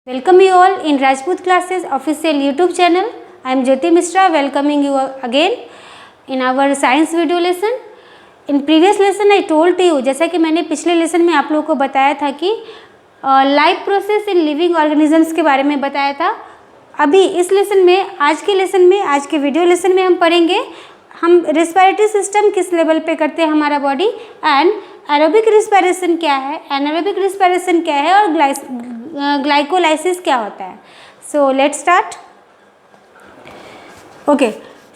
Welcome you all in Rajput Classes official YouTube channel. I am Jyoti Mishra welcoming you again in our science video lesson. In previous lesson I told to you, जैसा कि मैंने पिछले lesson में आप लोगों को बताया था कि life process in living organisms के बारे में बताया था। अभी इस लेसन में, आज के वीडियो लेसन में हम पढ़ेंगे हम रेस्पिरेटरी सिस्टम किस लेवल पे करते हैं हमारा बॉडी, एंड एरोबिक रिस्पिरेशन क्या है, एनारोबिक रिस्पिरेशन क्या है, और ग्लाइकोलाइसिस क्या होता है। So let's start. Okay,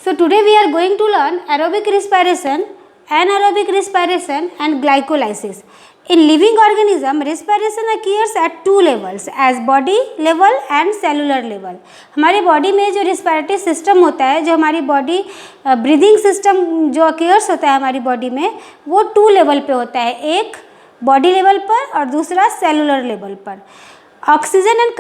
so today we are going to learn aerobic respiration, anaerobic respiration and glycolysis. In living organism, respiration occurs at two levels, as body level and cellular level. हमारे body में जो respiratory system होता है, जो हमारी body breathing system जो अक्योर्स होता है हमारी बॉडी में, वो टू लेवल पे होता है, एक बॉडी लेवल पर और दूसरा सेलुलर लेवल पर। Oxygen and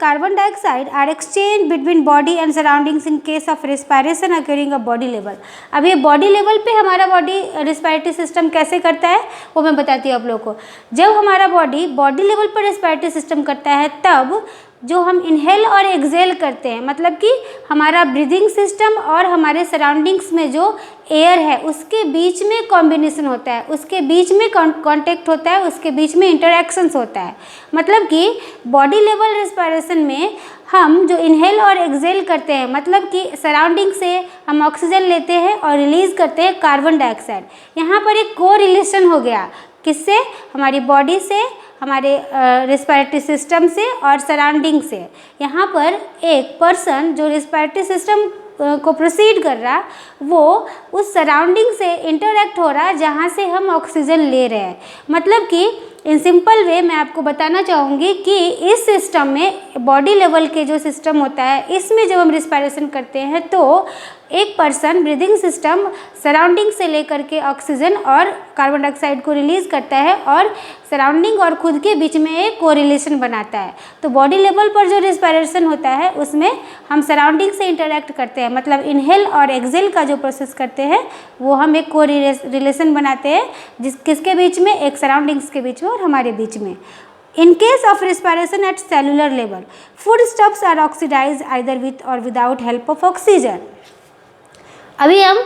carbon dioxide are exchanged between body and surroundings in case of respiration occurring at body level. अब ये बॉडी लेवल पे हमारा बॉडी रेस्पिरेटरी सिस्टम कैसे करता है वो मैं बताती हूँ आप लोगों को। जब हमारा बॉडी लेवल पर रेस्पिरेटरी सिस्टम करता है तब जो हम इनहेल और एक्सेल करते हैं, मतलब कि हमारा ब्रीदिंग सिस्टम और हमारे सराउंडिंग्स में जो एयर है उसके बीच में कॉम्बिनेशन होता है, उसके बीच में कांटेक्ट होता है, उसके बीच में इंटरैक्शंस होता है। मतलब कि बॉडी लेवल रेस्पिरेशन में हम जो इनहेल और एक्सेल करते हैं, मतलब कि सराउंडिंग से हम ऑक्सीजन लेते हैं और रिलीज़ करते हैं कार्बन डाइऑक्साइड। यहाँ पर एक को रिलेशन हो गया, किससे? हमारी बॉडी से, हमारे रेस्पिरेटरी सिस्टम से और सराउंडिंग से। यहाँ पर एक पर्सन जो रेस्पिरेटरी सिस्टम को प्रोसीड कर रहा, वो उस सराउंडिंग से इंटरैक्ट हो रहा जहाँ से हम ऑक्सीजन ले रहे हैं। मतलब कि इन सिंपल वे मैं आपको बताना चाहूँगी कि इस सिस्टम में, बॉडी लेवल के जो सिस्टम होता है, इसमें जब हम रिस्पिरेशन करते हैं तो एक पर्सन ब्रीदिंग सिस्टम सराउंडिंग से लेकर के ऑक्सीजन और कार्बन डाइऑक्साइड को रिलीज़ करता है और सराउंडिंग और खुद के बीच में एक कोरिलेशन बनाता है। तो बॉडी लेवल पर जो रिस्पिरेशन होता है उसमें हम सराउंडिंग से इंटरैक्ट करते हैं, मतलब इनहेल और एक्सेल का जो प्रोसेस करते हैं वो हम एक कोरिलेशन बनाते हैं, किसके बीच में? एक सराउंडिंग्स के बीच में और हमारे बीच में। In case of respiration at cellular level, foodstuffs are oxidized either with or without help of oxygen. अभी हम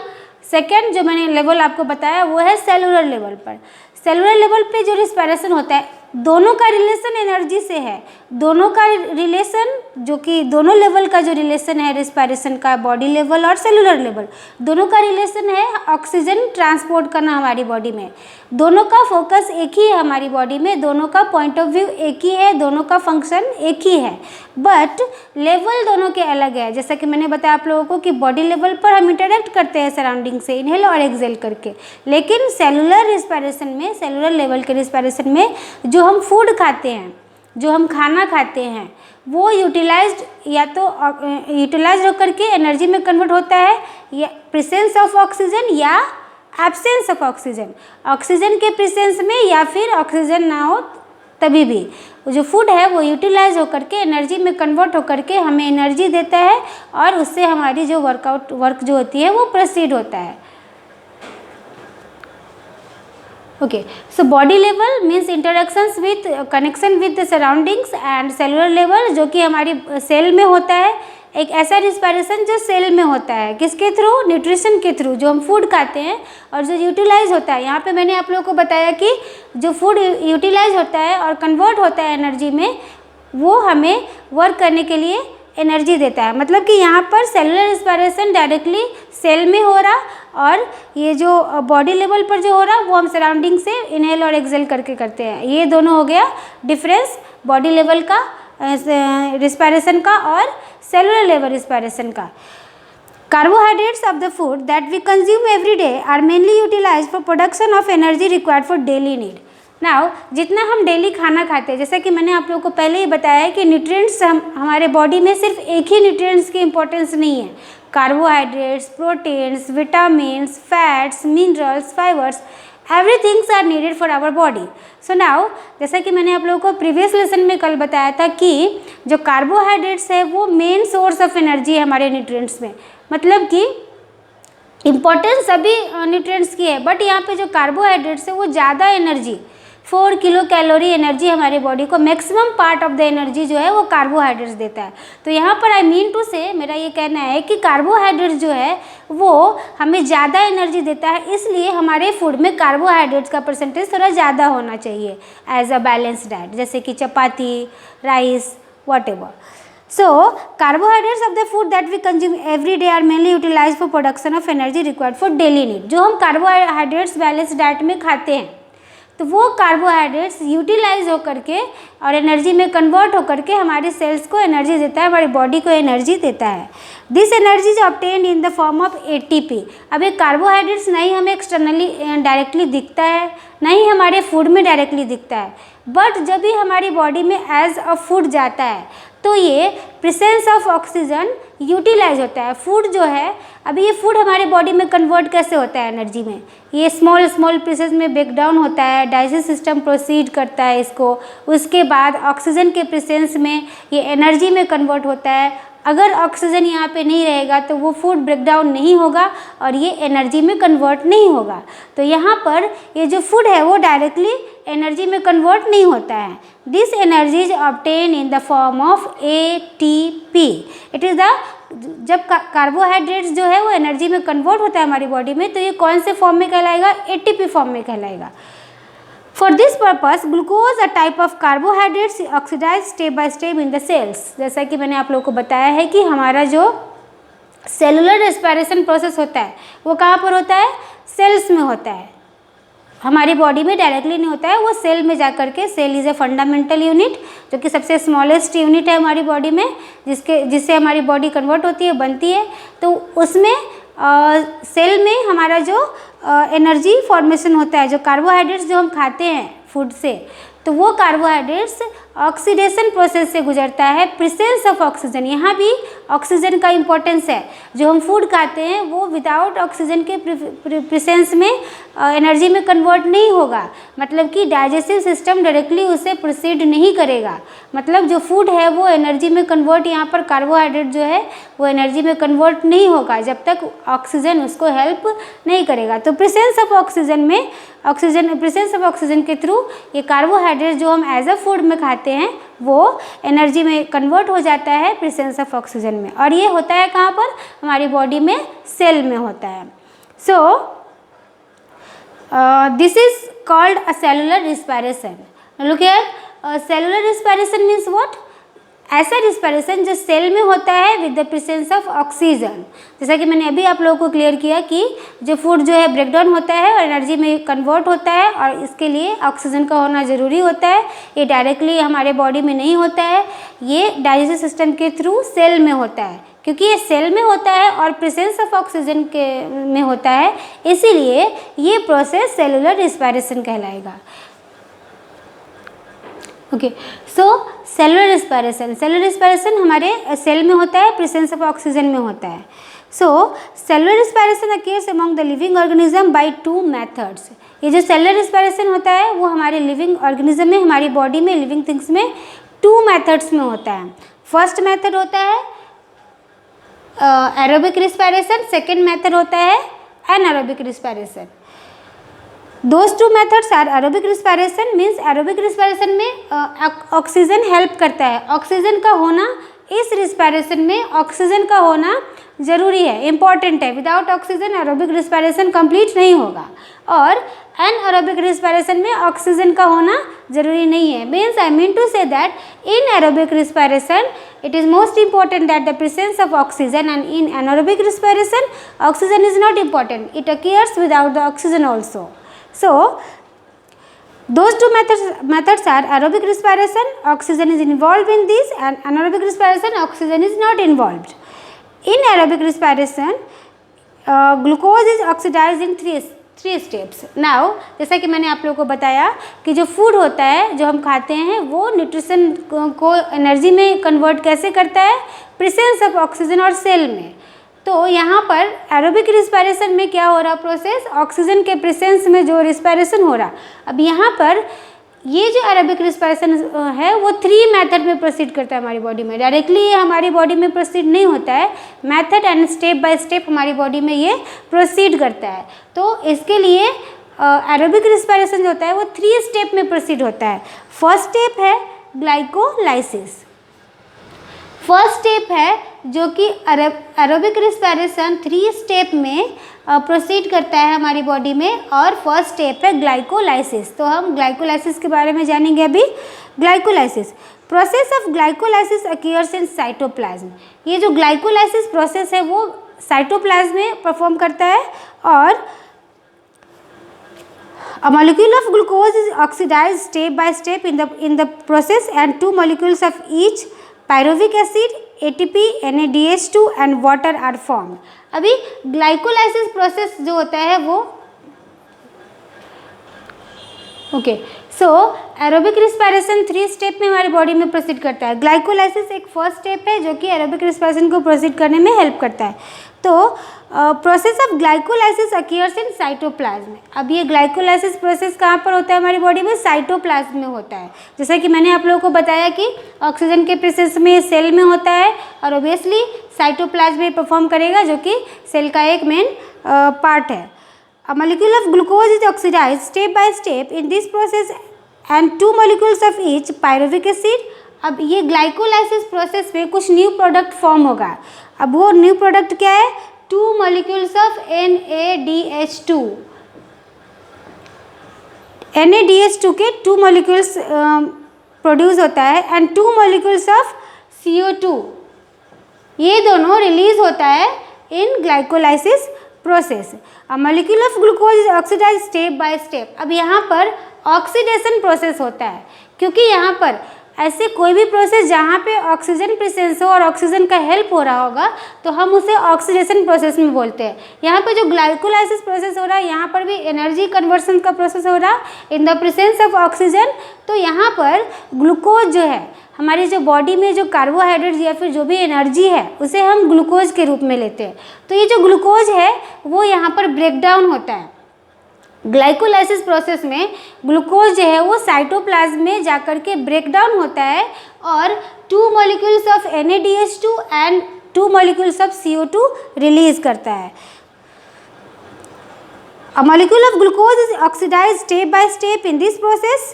सेकेंड जो मैंने लेवल आपको बताया वो है सेलुलर लेवल पर। सेलुलर लेवल पे जो रिस्पिरेशन होता है, दोनों का रिलेशन एनर्जी से है। दोनों का रिलेशन, जो कि दोनों लेवल का जो रिलेशन है रेस्पिरेशन का, बॉडी लेवल और सेलुलर लेवल, दोनों का रिलेशन है ऑक्सीजन ट्रांसपोर्ट करना हमारी बॉडी में। दोनों का फोकस एक ही है हमारी बॉडी में, दोनों का पॉइंट ऑफ व्यू एक ही है, दोनों का फंक्शन एक ही है, बट लेवल दोनों के अलग है। जैसा कि मैंने बताया आप लोगों को कि बॉडी लेवल पर हम इंटरेक्ट करते हैं सराउंडिंग से इनहेल और एक्सेल करके, लेकिन सेलुलर रिस्पिरेशन में, सेलुलर लेवल के रिस्पिरेशन में जो हम फूड खाते हैं, जो हम खाना खाते हैं, वो यूटिलाइज्ड या तो यूटिलाइज होकर के एनर्जी में कन्वर्ट होता है, या प्रेजेंस ऑफ ऑक्सीजन या एब्सेंस ऑफ ऑक्सीजन, ऑक्सीजन के प्रेजेंस में या फिर ऑक्सीजन ना हो तभी भी जो फूड है वो यूटिलाइज होकर के एनर्जी में कन्वर्ट होकर के हमें एनर्जी देता है और उससे हमारी जो वर्क जो होती है वो प्रोसीड होता है। Okay, so body level means interactions with connection with the surroundings, and cellular level जो कि हमारी सेल में होता है, एक ऐसा रिस्पिरेशन जो सेल में होता है, किसके थ्रू? न्यूट्रिशन के थ्रू, जो हम फूड खाते हैं और जो यूटिलाइज होता है। यहाँ पे मैंने आप लोगों को बताया कि जो फूड यूटिलाइज होता है और कन्वर्ट होता है एनर्जी में, वो हमें वर्क करने के लिए एनर्जी देता है। मतलब कि यहाँ पर सेलुलर रिस्पिरेशन डायरेक्टली सेल में हो रहा, और ये जो बॉडी लेवल पर जो हो रहा वो हम सराउंडिंग से इनहेल और एक्सेल करके करते हैं। ये दोनों हो गया डिफरेंस बॉडी लेवल का रिस्पिरेशन का और सेलुलर लेवल रिस्पिरेशन का। Carbohydrates of the food that we consume every day are mainly utilized for production of energy required for daily need. Now, जितना हम डेली खाना खाते हैं, जैसा कि मैंने आप लोगों को पहले ही बताया है कि न्यूट्रिएंट्स हमारे बॉडी में सिर्फ एक ही न्यूट्रिएंट्स की इंपॉर्टेंस नहीं है। Carbohydrates, proteins, vitamins, fats, minerals, fibres, everythings are needed for our body. So now, जैसा कि मैंने आप लोगों को प्रीवियस लेसन में कल बताया था कि जो कार्बोहाइड्रेट्स है वो मेन सोर्स ऑफ एनर्जी है हमारे न्यूट्रिएंट्स में। मतलब कि इम्पोर्टेंस सभी न्यूट्रिएंट्स की है, बट यहाँ पे जो कार्बोहाइड्रेट्स है वो ज़्यादा एनर्जी 4 किलो कैलोरी एनर्जी हमारी बॉडी को, maximum part of the energy जो है वो कार्बोहाइड्रेट्स देता है। तो यहाँ पर आई मीन टू से, मेरा ये कहना है कि कार्बोहाइड्रेट्स जो है वो हमें ज़्यादा एनर्जी देता है, इसलिए हमारे फूड में कार्बोहाइड्रेट्स का परसेंटेज थोड़ा ज़्यादा होना चाहिए एज अ बैलेंस डाइट, जैसे कि चपाती, rice, whatever. So, carbohydrates of the food that we consume every day are mainly utilized for production of energy required for daily need. जो हम कार्बोहाइड्रेट्स बैलेंस डाइट में खाते हैं तो वो कार्बोहाइड्रेट्स यूटिलाइज होकर के और एनर्जी में कन्वर्ट होकर के हमारे सेल्स को एनर्जी देता है, हमारी बॉडी को एनर्जी देता है। This energy is obtained in the form of ATP. अब ये कार्बोहाइड्रेट्स नहीं हमें एक्सटर्नली डायरेक्टली दिखता है, नहीं हमारे फूड में डायरेक्टली दिखता है, बट जब भी हमारी बॉडी में एज अ फूड जाता है तो ये प्रेजेंस ऑफ ऑक्सीजन यूटिलाइज होता है। फूड जो है, अभी ये फूड हमारी बॉडी में कन्वर्ट कैसे होता है एनर्जी में, ये स्मॉल स्मॉल पीसेस में ब्रेक डाउन होता है, डाइजेस्ट सिस्टम प्रोसीड करता है इसको, उसके बाद ऑक्सीजन के प्रेजेंस में ये एनर्जी में कन्वर्ट होता है। अगर ऑक्सीजन यहाँ पे नहीं रहेगा तो वो फूड ब्रेक डाउन नहीं होगा और ये एनर्जी में कन्वर्ट नहीं होगा। तो यहाँ पर ये जो फूड है वो डायरेक्टली एनर्जी में कन्वर्ट नहीं होता है। This energy is obtain in the form of ATP. It is the, जब कार्बोहाइड्रेट्स जो है वो एनर्जी में कन्वर्ट होता है हमारी बॉडी में तो ये कौन से फॉर्म में कहलाएगा, एटीपी फॉर्म में कहलाएगा। For this purpose, glucose, a type of carbohydrates, oxidize step by step in the cells. जैसा कि मैंने आप लोगों को बताया है कि हमारा जो सेलुलर रेस्पिरेशन प्रोसेस होता है वो कहाँ पर होता है, सेल्स में होता है, हमारी बॉडी में डायरेक्टली नहीं होता है, वो सेल में जा कर के, cell is a fundamental unit जो कि सबसे स्मॉलेस्ट यूनिट है हमारी बॉडी में, जिससे हमारी बॉडी कन्वर्ट होती है, बनती है। तो उसमें सेल में हमारा जो एनर्जी फॉर्मेशन होता है, जो कार्बोहाइड्रेट्स जो हम खाते हैं फूड से, तो वो कार्बोहाइड्रेट्स ऑक्सीडेशन प्रोसेस से गुजरता है, प्रेजेंस ऑफ ऑक्सीजन। यहाँ भी ऑक्सीजन का इम्पोर्टेंस है। जो हम फूड खाते हैं वो विदाउट ऑक्सीजन के प्रेजेंस में एनर्जी में कन्वर्ट नहीं होगा, मतलब कि डाइजेस्टिव सिस्टम डायरेक्टली उसे प्रोसीड नहीं करेगा। मतलब जो फूड है वो एनर्जी में कन्वर्ट, यहाँ पर कार्बोहाइड्रेट जो है वो एनर्जी में कन्वर्ट नहीं होगा जब तक ऑक्सीजन उसको हेल्प नहीं करेगा। तो प्रेजेंस ऑफ ऑक्सीजन में, प्रेजेंस ऑफ ऑक्सीजन के थ्रू ये कार्बोहाइड्रेट जो हम एज अ फूड में खाते हैं वो एनर्जी में कन्वर्ट हो जाता है प्रेजेंस ऑफ ऑक्सीजन में, और ये होता है कहाँ पर, हमारी बॉडी में सेल में होता है। So this is called a cellular respiration. Look here, cellular respiration means what, ऐसा रिस्पायरेशन जो सेल में होता है with the presence of oxygen. जैसा कि मैंने अभी आप लोगों को क्लियर किया कि जो फूड जो है ब्रेक डाउन होता है और एनर्जी में कन्वर्ट होता है और इसके लिए ऑक्सीजन का होना ज़रूरी होता है। ये डायरेक्टली हमारे बॉडी में नहीं होता है, ये डाइजेस्टिव सिस्टम के थ्रू सेल में होता है। क्योंकि ये सेल में होता है और प्रेजेंस ऑफ ऑक्सीजन के में होता है, इसीलिए ये प्रोसेस सेलुलर रिस्पायरेशन कहलाएगा। ओके, सो सेलुलर रिस्पायरेशन हमारे सेल में होता है, प्रेजेंस ऑफ ऑक्सीजन में होता है। So cellular respiration occurs among the living organism by 2 methods. ये जो सेलुलर रिस्पायरेशन होता है वो हमारे लिविंग ऑर्गेनिज्म में, हमारी बॉडी में, लिविंग थिंग्स में 2 मेथड्स में होता है। फर्स्ट मेथड होता है एरोबिक रिस्पायरेशन, सेकेंड मेथड होता है anaerobic respiration. Those 2 methods are aerobic respiration, means aerobic respiration में ऑक्सीजन हेल्प करता है। ऑक्सीजन का होना इस रिस्पायरेशन में, ऑक्सीजन का होना ज़रूरी है, इम्पॉर्टेंट है। Without oxygen aerobic respiration complete नहीं होगा। और एनारोबिक रिस्पायरेशन में ऑक्सीजन का होना ज़रूरी नहीं है। Means I mean to say that in aerobic respiration it is most important that the presence of oxygen, and in anaerobic respiration oxygen is not important, it occurs without the oxygen also. So those 2 methods are aerobic respiration, oxygen is involved in this, and anaerobic respiration, oxygen is not involved. In aerobic respiration glucose is oxidized in 3 steps. Now जैसा कि मैंने आप लोगों को बताया कि जो food होता है जो हम खाते हैं वो न्यूट्रिशन को एनर्जी में कन्वर्ट कैसे करता है, प्रेजेंस ऑफ ऑक्सीजन और सेल में। तो यहाँ पर एरोबिक रिस्पायरेशन में क्या हो रहा प्रोसेस, ऑक्सीजन के प्रेजेंस में जो रिस्पायरेशन हो रहा। अब यहाँ पर ये जो एरोबिक रिस्पायरेशन है वो 3 मेथड में प्रोसीड करता है हमारी बॉडी में। डायरेक्टली ये हमारी बॉडी में प्रोसीड नहीं होता है, method and step by step हमारी बॉडी में ये प्रोसीड करता है। तो इसके लिए एरोबिक रिस्पायरेशन जो होता है वो 3 स्टेप में प्रोसीड होता है। फर्स्ट स्टेप है ग्लाइकोलाइसिस। फर्स्ट स्टेप है जो कि एरोबिक रिस्पायरेशन 3 स्टेप में प्रोसीड करता है हमारी बॉडी में, और फर्स्ट स्टेप है ग्लाइकोलाइसिस। तो हम ग्लाइकोलाइसिस के बारे में जानेंगे अभी। Glycolysis, process of glycolysis occurs in cytoplasm. ये जो ग्लाइकोलाइसिस प्रोसेस है वो साइटोप्लाज्म में परफॉर्म करता है, और a molecule of glucose is oxidized step by step in the process, and 2 molecules of each pyruvic acid, ATP, NADH2 and water are formed. अभी glycolysis process जो होता है वो सो एरोबिक रिस्पायरेशन 3 स्टेप में हमारी बॉडी में प्रोसीड करता है। ग्लाइकोलाइसिस एक फर्स्ट स्टेप है जो कि एरोबिक रिस्पायरेशन को प्रोसीड करने में हेल्प करता है। तो process of glycolysis occurs in cytoplasm. अब ये ग्लाइकोलाइसिस प्रोसेस कहाँ पर होता है हमारी बॉडी में? साइटोप्लाज्म में होता है। जैसा कि मैंने आप लोगों को बताया कि ऑक्सीजन के प्रोसेस में सेल में होता है, और ओबियसली साइटोप्लाज्म में परफॉर्म करेगा, जो कि सेल का एक मेन पार्ट है। A molecule of glucose is oxidized step by step in this process and 2 molecules of each pyruvic acid। अब ये ग्लाइकोलाइसिस प्रोसेस में कुछ न्यू प्रोडक्ट फॉर्म होगा। अब वो न्यू प्रोडक्ट क्या है? 2 molecules of NADH2। NADH2 के 2 molecules प्रोड्यूस होता है, एंड 2 molecules of CO2। ये दोनों रिलीज होता है in glycolysis process. A molecule of glucose is oxidise step by step. अब यहाँ पर ऑक्सीडेशन प्रोसेस होता है, क्योंकि यहाँ पर ऐसे कोई भी प्रोसेस जहाँ पे ऑक्सीजन प्रेजेंस हो और ऑक्सीजन का हेल्प हो रहा होगा तो हम उसे ऑक्सीडेशन प्रोसेस में बोलते हैं। यहाँ पे जो ग्लाइकोलाइसिस प्रोसेस हो रहा है, यहाँ पर भी एनर्जी कन्वर्सन का प्रोसेस हो रहा है in the presence of oxygen. तो यहाँ पर ग्लूकोज जो है, हमारी जो बॉडी में जो कार्बोहाइड्रेट या फिर जो भी एनर्जी है उसे हम ग्लूकोज के रूप में लेते हैं। तो ये जो ग्लूकोज है वो यहाँ पर ब्रेक डाउन होता है। ग्लाइकोलाइसिस प्रोसेस में ग्लूकोज जो है वो साइटोप्लाज्म में जाकर के ब्रेक डाउन होता है, और 2 molecules of NADH2 and 2 molecules of CO2 release करता है। A molecule of glucose is oxidized step by step in this process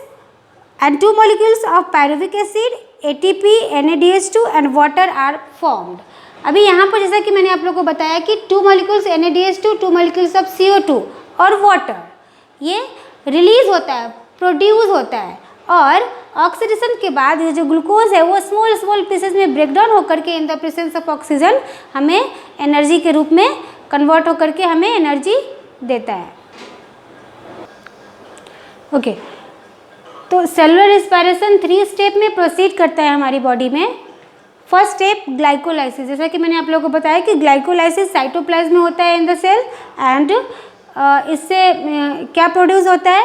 and 2 molecules of pyruvic acid, ATP, NADH2 and water are formed। अभी यहाँ पर जैसा कि मैंने आप लोगों को बताया कि 2 molecules NADH2, 2 molecules of CO2 और वाटर ये रिलीज होता है, प्रोड्यूस होता है, और ऑक्सीडेशन के बाद ये जो ग्लूकोज है वो स्मॉल स्मॉल पीसेस में ब्रेक डाउन होकर के in the presence of oxygen हमें एनर्जी के रूप में कन्वर्ट होकर के हमें एनर्जी देता है। ओके, तो सेलुलर रिस्पायरेशन 3 स्टेप में प्रोसीड करता है हमारी बॉडी में। फर्स्ट स्टेप ग्लाइकोलाइसिस, जैसा कि मैंने आप लोगों को बताया कि ग्लाइकोलाइसिस साइटोप्लाज्म में होता है इन द सेल, एंड इससे क्या प्रोड्यूस होता है?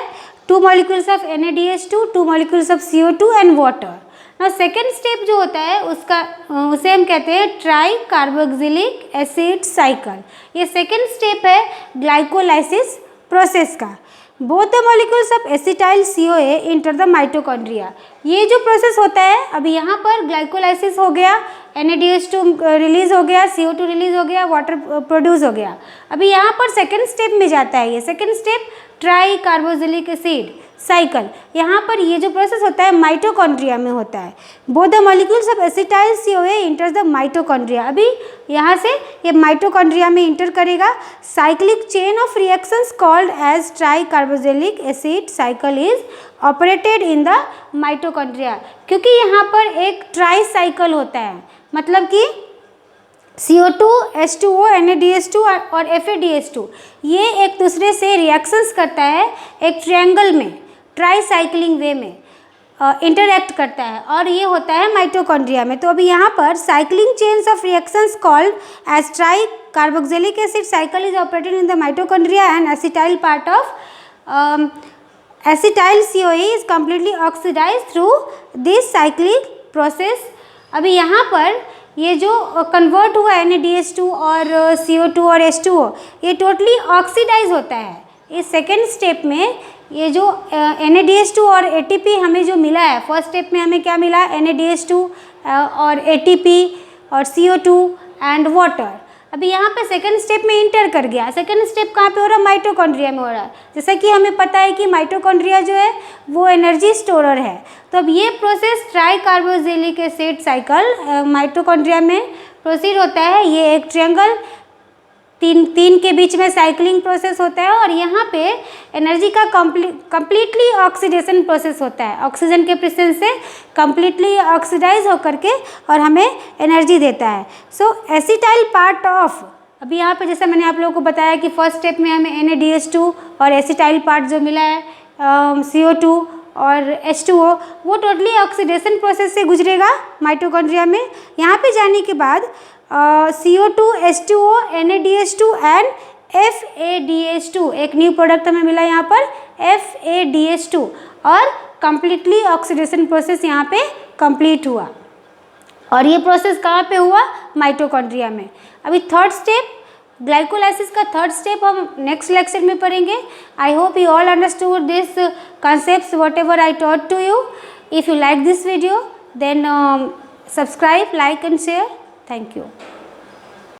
2 molecules of NADH2, 2 molecules of CO2 and water. ना सेकेंड स्टेप जो होता है उसे हम कहते हैं ट्राई कार्बोक्सिलिक एसिड साइकिल। ये सेकेंड स्टेप है ग्लाइकोलाइसिस प्रोसेस का। Both the molecules of acetyl CoA enter the mitochondria. ये जो प्रोसेस होता है, अभी यहाँ पर ग्लाइकोलाइसिस हो गया, NADH2 रिलीज हो गया, CO2 रिलीज हो गया, वाटर प्रोड्यूस हो गया। अभी यहाँ पर सेकेंड स्टेप में जाता है। ये second step try carboxylic acid cycle. यहाँ पर ये जो प्रोसेस होता है माइटोकॉन्ड्रिया में होता है। Both the molecules of acetyl CoA enters the mitochondria. अभी यहाँ से ये माइटोकॉन्ड्रिया में इंटर करेगा। Cyclic chain of reactions called as tricarboxylic acid cycle is operated in the mitochondria. क्योंकि यहाँ पर एक ट्राई साइकिल होता है, मतलब कि CO2, H2O, NADH2 और FADH2 ये एक दूसरे से रिएक्शंस करता है, एक ट्रायंगल में ट्राईसाइक्लिंग वे में इंटरैक्ट करता है, और ये होता है माइटोकॉन्ड्रिया में। तो अभी यहाँ पर cycling chains of reactions called as tricarboxylic acid cycle is operated in the mitochondria, and acetyl part of acetyl CoA is completely oxidized through this cyclic process। अभी यहाँ पर ये जो कन्वर्ट हुआ NADH2 और CO2 और H2O ये totally oxidise होता है। इस सेकेंड स्टेप में ये जो NADH2 और ATP हमें जो मिला है, फर्स्ट स्टेप में हमें क्या मिला? NADH2 और ATP और CO2 एंड वाटर। अभी यहाँ पे सेकंड स्टेप में इंटर कर गया। सेकंड स्टेप कहाँ पे हो रहा है? माइटोकॉन्ड्रिया में हो रहा है। जैसा कि हमें पता है कि माइटोकॉन्ड्रिया जो है वो एनर्जी स्टोरर है। तो अब ये process try carboxylic acid cycle mitochondria में प्रोसीड होता है। ये एक ट्रायंगल तीन के बीच में साइक्लिंग प्रोसेस होता है और यहाँ पे एनर्जी का कंप्लीटली ऑक्सीडेशन प्रोसेस होता है। ऑक्सीजन के प्रेजेंस से कंप्लीटली ऑक्सीडाइज होकर के और हमें एनर्जी देता है। सो एसिटाइल पार्ट ऑफ, अभी यहाँ पे जैसे मैंने आप लोगों को बताया कि फर्स्ट स्टेप में हमें NaDH2 और एसिटाइल पार्ट जो मिला है CO2 और H2O, वो टोटली ऑक्सीडेशन प्रोसेस से गुजरेगा माइटोकॉन्ड्रिया में। यहाँ पे जाने के बाद CO2, H2O, NaDH2 and FADH2, एक न्यू प्रोडक्ट हमें मिला यहाँ पर FADH2, और कंप्लीटली ऑक्सीडेशन प्रोसेस यहाँ पे कंप्लीट हुआ। और ये प्रोसेस कहाँ पे हुआ? माइटोकॉन्ड्रिया में। अभी थर्ड स्टेप, ग्लाइकोलाइसिस का थर्ड स्टेप हम नेक्स्ट लेक्चर में पढ़ेंगे। I hope you all understood this concepts whatever I taught to you. If you like this video, then subscribe, like and share. Thank you.